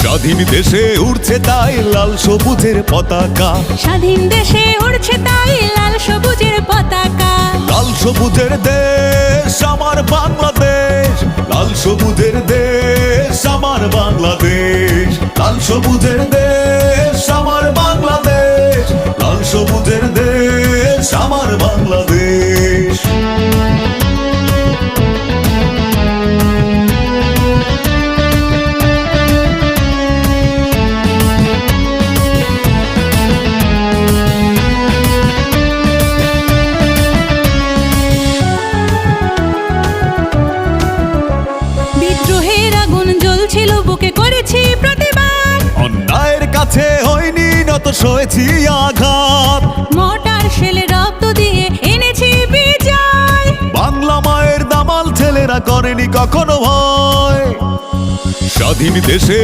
স্বাধীন দেশে উড়ছে তাই লাল সবুজের পতাকা, স্বাধীন দেশে উড়ছে তাই লাল সবুজের পতাকা। লাল সবুজের দেশ আমার বাংলাদেশ, লাল সবুজের দেশ আমার বাংলাদেশ, লাল সবুজের দেশ আমার বাংলাদেশ, লাল সবুজের দেশ আমার বাংলাদেশ। বিদ্রোহের আগুন জ্বলছিল বুকে, করেছি প্রতিবাদ। অন্যায়ের কাছে হয়নি নত, সয়েছি আঘাত। মোটার শেলে রক্ত দিয়ে এনেছি বিজয়। বাংলা মায়ের দামাল ছেলেরা করেনি কখনো ভয়। স্বাধীন দেশে